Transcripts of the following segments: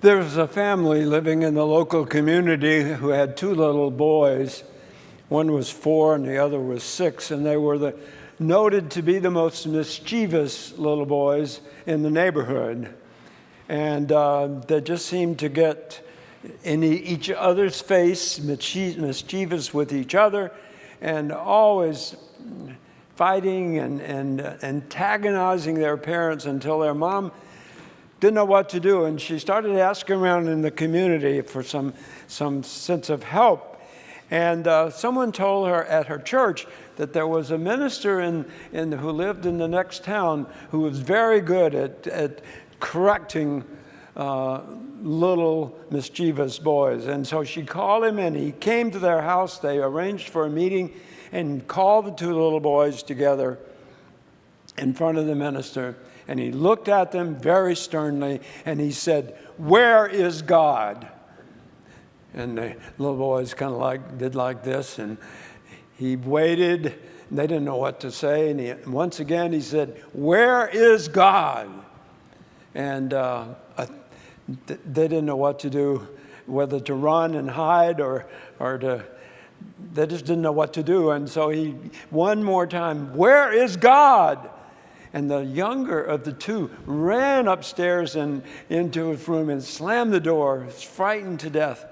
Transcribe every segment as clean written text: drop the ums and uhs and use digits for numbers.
There was a family living in the local community who had two little boys. One was 4 and the other was 6, and they were noted to be the most mischievous little boys in the neighborhood. And they just seemed to get in each other's face, mischievous with each other, and always fighting and antagonizing their parents until their mom didn't know what to do, and she started asking around in the community for some sense of help. And someone told her at her church that there was a minister who lived in the next town who was very good at correcting little mischievous boys. And so she called him, and he came to their house. They arranged for a meeting and called the two little boys together in front of the minister. And he looked at them very sternly, and he said, "Where is God?" And the little boys kind of did like this, and he waited. And they didn't know what to say. And once again, he said, "Where is God?" And they didn't know what to do, whether to run and hide or they just didn't know what to do. And so he, one more time, "Where is God?" And the younger of the two ran upstairs and into his room and slammed the door, frightened to death.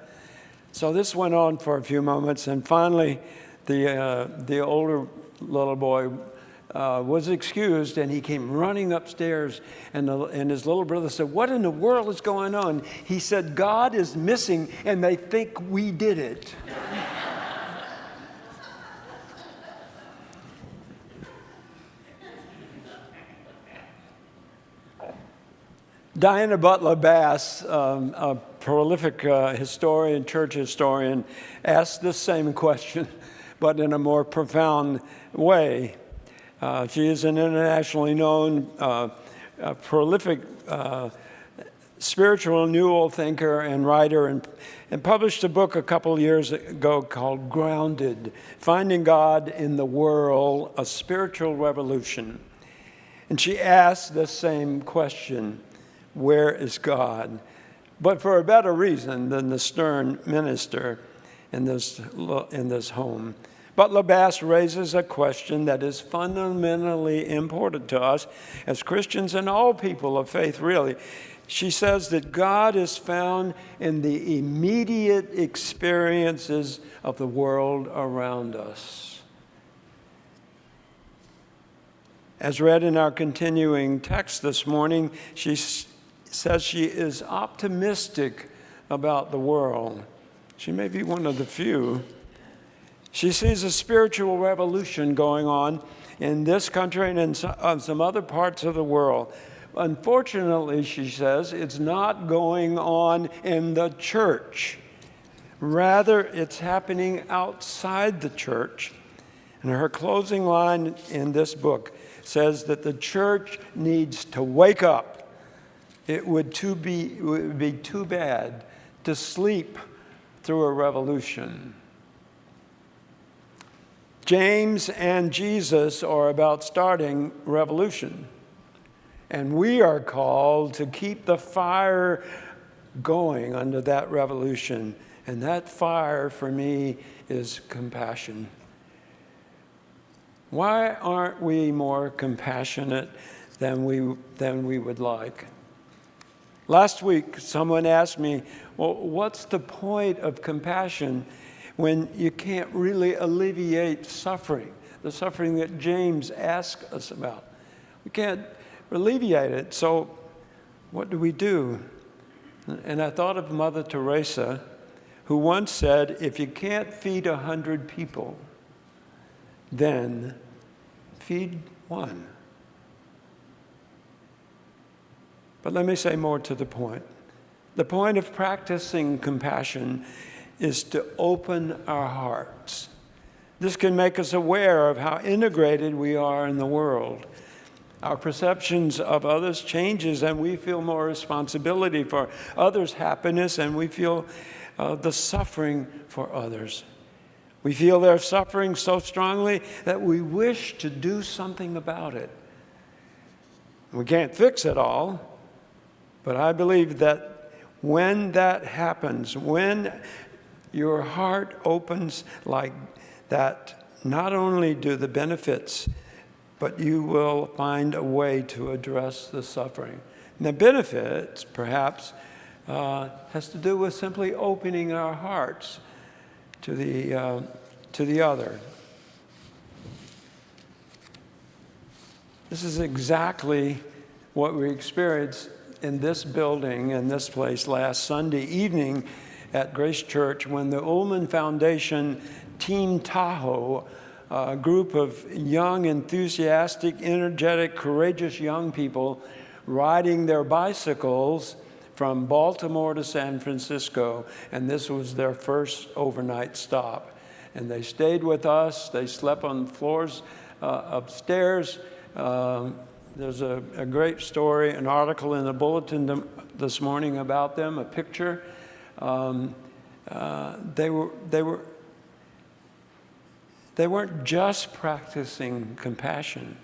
So this went on for a few moments, and finally the older little boy was excused, and he came running upstairs, and his little brother said, "What in the world is going on?" He said, "God is missing, and they think we did it." Diana Butler Bass, a prolific historian, church historian, asked the same question, but in a more profound way. She is an internationally known, prolific spiritual renewal thinker and writer, and published a book a couple of years ago called Grounded: Finding God in the World, a Spiritual Revolution. And she asked the same question: where is God? But for a better reason than the stern minister in this home. Butler Bass raises a question that is fundamentally important to us as Christians and all people of faith, really. She says that God is found in the immediate experiences of the world around us. As read in our continuing text this morning, she says she is optimistic about the world. She may be one of the few. She sees a spiritual revolution going on in this country and in some other parts of the world. Unfortunately, she says, it's not going on in the church. Rather, it's happening outside the church. And her closing line in this book says that the church needs to wake up. It would be too bad to sleep through a revolution. James and Jesus are about starting revolution. And we are called to keep the fire going under that revolution. And that fire, for me, is compassion. Why aren't we more compassionate than we would like? Last week, someone asked me, well, what's the point of compassion when you can't really alleviate suffering, the suffering that James asks us about? We can't alleviate it, so what do? And I thought of Mother Teresa, who once said, if you can't feed 100 people, then feed one. But let me say more to the point. The point of practicing compassion is to open our hearts. This can make us aware of how integrated we are in the world. Our perceptions of others changes, and we feel more responsibility for others' happiness, and we feel the suffering for others. We feel their suffering so strongly that we wish to do something about it. We can't fix it all, but I believe that When that happens, when your heart opens like that, not only do the benefits, but you will find a way to address the suffering. And the benefits, perhaps, has to do with simply opening our hearts to the other. This is exactly what we experienced in this building, in this place, last Sunday evening at Grace Church when the Ullman Foundation Team Tahoe, a group of young, enthusiastic, energetic, courageous young people riding their bicycles from Baltimore to San Francisco, and this was their first overnight stop. And they stayed with us. They slept on the floors upstairs. There's a great story, an article in the bulletin this morning about them, a picture. They weren't just practicing compassion.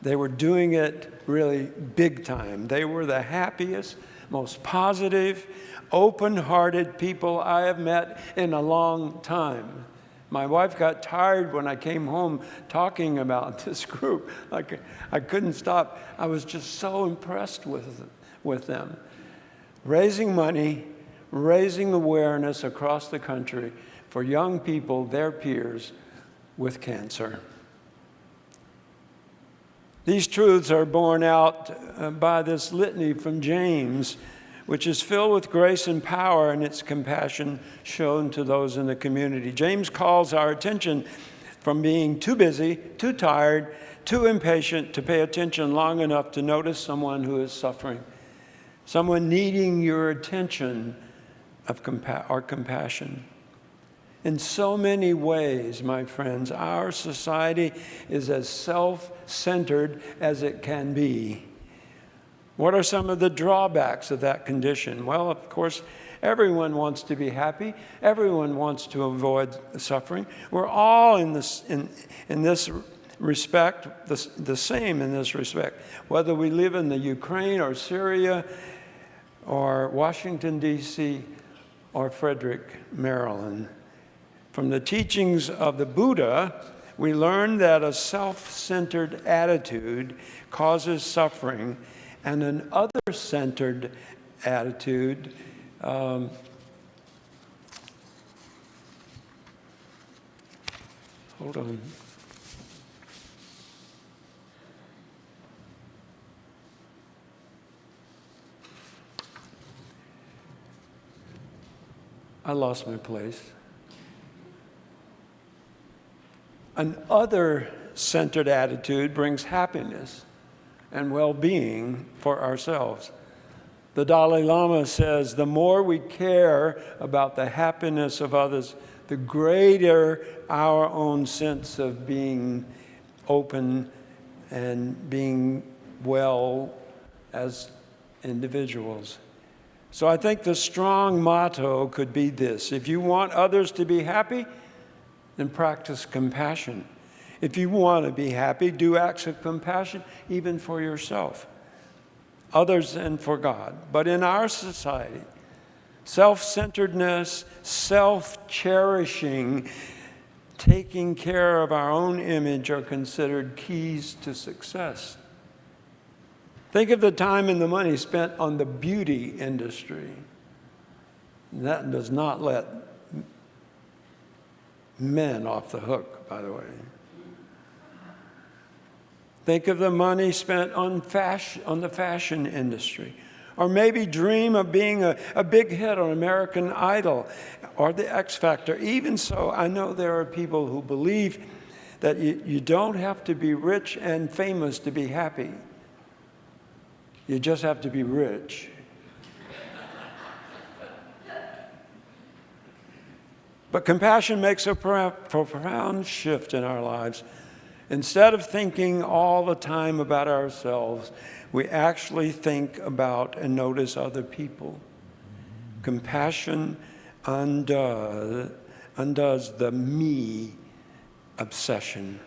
They were doing it really big time. They were the happiest, most positive, open-hearted people I have met in a long time. My wife got tired when I came home talking about this group. Like, I couldn't stop. I was just so impressed with them. Raising money, raising awareness across the country for young people, their peers, with cancer. These truths are borne out by this litany from James, which is filled with grace and power in its compassion shown to those in the community. James calls our attention from being too busy, too tired, too impatient to pay attention long enough to notice someone who is suffering, someone needing your attention or compassion. In so many ways, my friends, our society is as self-centered as it can be. What are some of the drawbacks of that condition? Well, of course, everyone wants to be happy. Everyone wants to avoid suffering. We're all in this respect, the same in this respect. Whether we live in the Ukraine or Syria or Washington, D.C. or Frederick, Maryland. From the teachings of the Buddha, we learn that a self-centered attitude causes suffering, and an other-centered attitude hold on. I lost my place. An other-centered attitude brings happiness and well-being for ourselves. The Dalai Lama says, the more we care about the happiness of others, the greater our own sense of being open and being well as individuals. So I think the strong motto could be this: if you want others to be happy, then practice compassion. If you want to be happy, do acts of compassion, even for yourself, others, and for God. But in our society, self-centeredness, self-cherishing, taking care of our own image are considered keys to success. Think of the time and the money spent on the beauty industry. That does not let men off the hook, by the way. Think of the money spent on the fashion industry. Or maybe dream of being a big hit on American Idol or the X Factor. Even so, I know there are people who believe that you don't have to be rich and famous to be happy. You just have to be rich. But compassion makes a profound shift in our lives. Instead of thinking all the time about ourselves, we actually think about and notice other people. Compassion undoes the me obsession.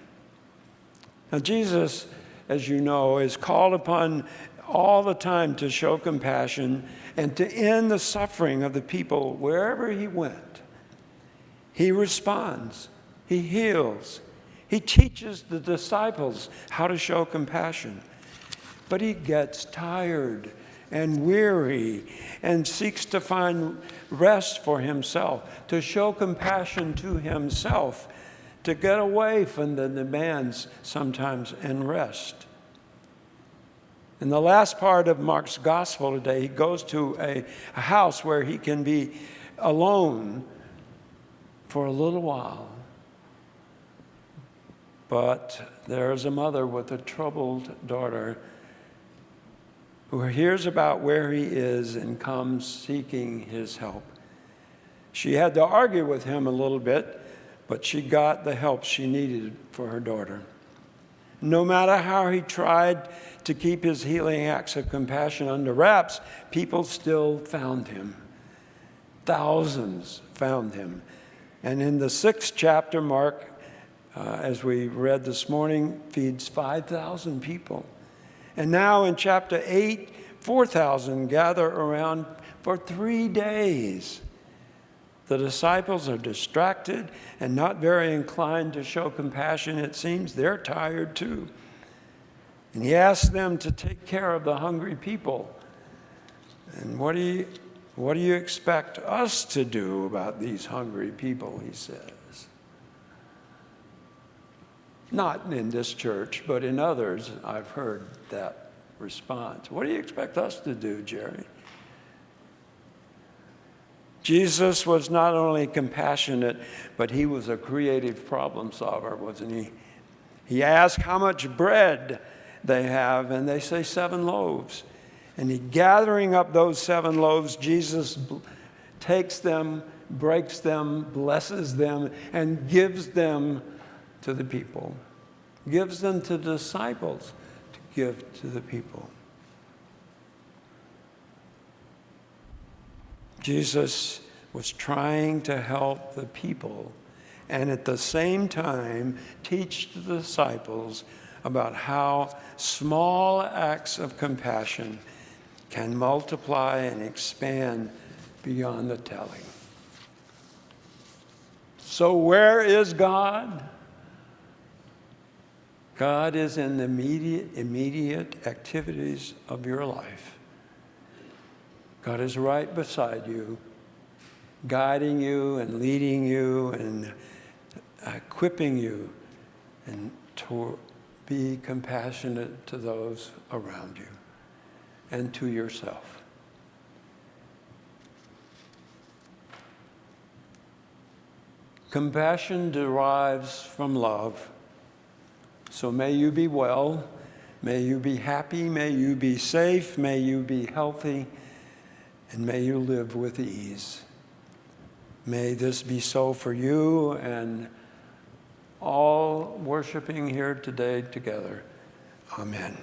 Now, Jesus, as you know, is called upon all the time to show compassion and to end the suffering of the people wherever he went. He responds, he heals, he teaches the disciples how to show compassion. But he gets tired and weary and seeks to find rest for himself, to show compassion to himself, to get away from the demands sometimes and rest. In the last part of Mark's gospel today, he goes to a house where he can be alone for a little while. But there's a mother with a troubled daughter who hears about where he is and comes seeking his help. She had to argue with him a little bit, but she got the help she needed for her daughter. No matter how he tried to keep his healing acts of compassion under wraps, people still found him. Thousands found him. And in the 6th chapter, Mark, as we read this morning, feeds 5,000 people. And now in chapter 8, 4,000 gather around for 3 days. The disciples are distracted and not very inclined to show compassion, it seems. They're tired too. And he asks them to take care of the hungry people. And what do you expect us to do about these hungry people, he says. Not in this church, but in others, I've heard that response. What do you expect us to do, Jerry? Jesus was not only compassionate, but he was a creative problem solver, wasn't he? He asked how much bread they have, and they say 7 loaves. And he gathering up those 7 loaves, Jesus takes them, breaks them, blesses them, and gives them to the people. Gives them to the disciples to give to the people. Jesus was trying to help the people and at the same time teach the disciples about how small acts of compassion can multiply and expand beyond the telling. So where is God? God is in the immediate activities of your life. God is right beside you, guiding you and leading you and equipping you and to be compassionate to those around you and to yourself. Compassion derives from love. So may you be well, may you be happy, may you be safe, may you be healthy, and may you live with ease. May this be so for you and all worshiping here today together. Amen.